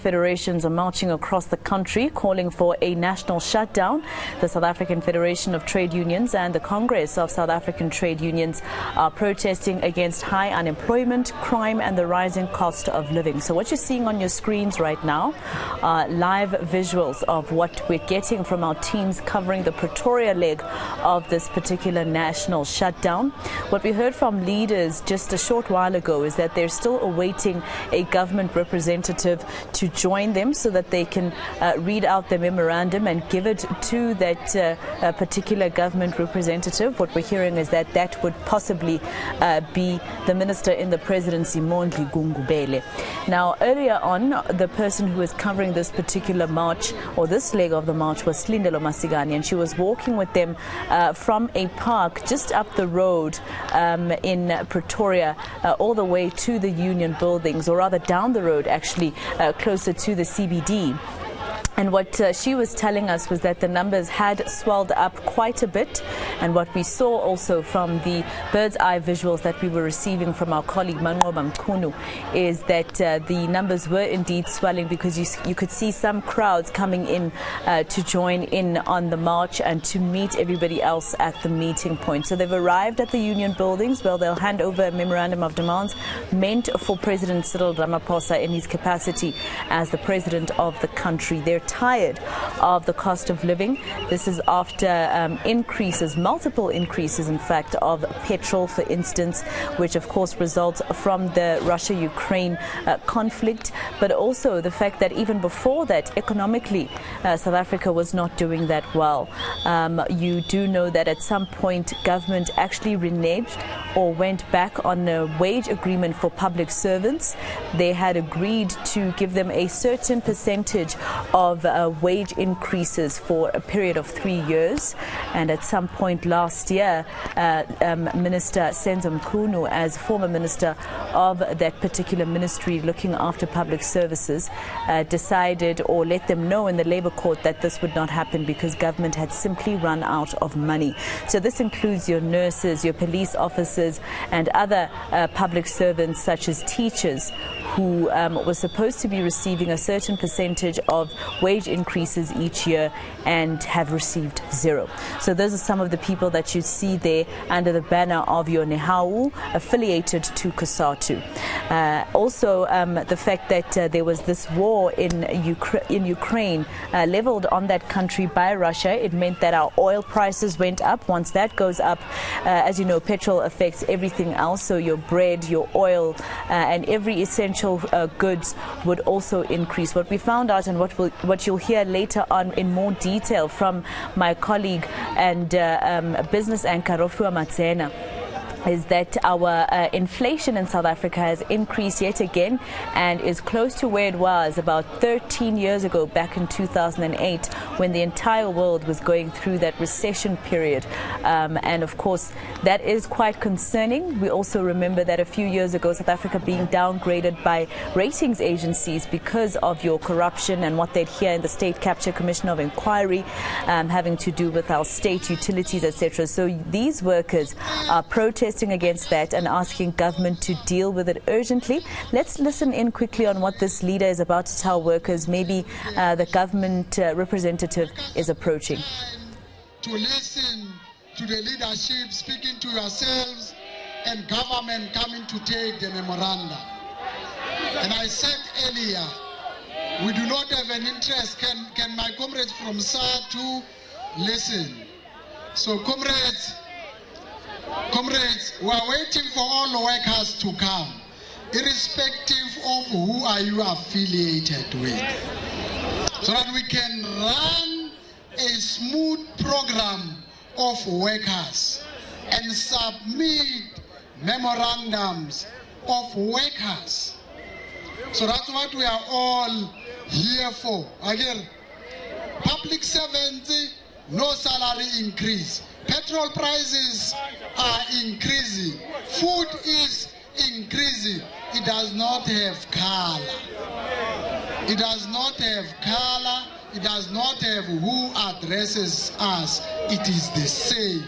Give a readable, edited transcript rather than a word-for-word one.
federations are marching across the country calling for a national shutdown. The South African Federation of Trade Unions and the Congress of South African Trade Unions are protesting against high unemployment, crime and the rising cost of living. So what you're seeing on your screens right now are live visuals of what we're getting from our teams covering the Pretoria leg of this particular national shutdown. What we heard from leaders just a short while ago is that they're still awaiting a government representative to join them so that they can read out the memorandum and give it to that particular government representative. What we're hearing is that that would possibly be the minister in the presidency, Mondli Gungubele. Now, earlier on, the person who was covering this particular march, or this leg of the march, was Slindelo Masigani, and she was walking with them from a park just up the road in Pretoria all the way to the Union buildings, or rather down the road actually, closer to the CBD. And what she was telling us was that the numbers had swelled up quite a bit. And what we saw also from the bird's eye visuals that we were receiving from our colleague Manqoba Mkhunu is that the numbers were indeed swelling, because you could see some crowds coming in to join in on the march and to meet everybody else at the meeting point. So they've arrived at the Union buildings where they'll hand over a memorandum of demands meant for President Cyril Ramaphosa in his capacity as the president of the country. They're tired of the cost of living. This is after increases, multiple increases in fact, of petrol, for instance, which of course results from the Russia-Ukraine conflict, but also the fact that even before that, economically, South Africa was not doing that well. You do know that at some point government actually reneged or went back on a wage agreement for public servants. They had agreed to give them a certain percentage of wage increases for a period of 3 years, and at some point last year, Minister Senzo Mkhunu, as former minister of that particular ministry looking after public services, decided or let them know in the Labour Court that this would not happen because government had simply run out of money. So this includes your nurses, your police officers and other public servants such as teachers who were supposed to be receiving a certain percentage of wage increases each year and have received zero. So those are some of the people that you see there under the banner of your Nehau, affiliated to COSATU. Also, the fact that there was this war in Ukraine leveled on that country by Russia, it meant that our oil prices went up. Once that goes up, as you know, petrol affects everything else. So your bread, your oil, and every essential goods would also increase. What we found out, and what you'll hear later on in more detail from my colleague and business anchor Rofua Matsena, is that our inflation in South Africa has increased yet again and is close to where it was about 13 years ago, back in 2008, when the entire world was going through that recession period. And of course, that is quite concerning. We also remember that a few years ago, South Africa being downgraded by ratings agencies because of your corruption and what they'd hear in the State Capture Commission of Inquiry, having to do with our state utilities, etc. So these workers are protesting against that and asking government to deal with it urgently. Let's listen in quickly on what this leader is about to tell workers. Maybe the government representative is approaching. To listen to the leadership speaking to yourselves and government coming to take the memorandum. And I said earlier, we do not have an interest. Can my comrades from SATU listen? So comrades, we are waiting for all the workers to come, irrespective of who are you affiliated with, so that we can run a smooth program of workers and submit memorandums of workers. So that's what we are all here for. Again, public servants, no salary increase. Petrol prices are increasing. Food is increasing. It does not have color. It does not have color. It does not have who addresses us. It is the same.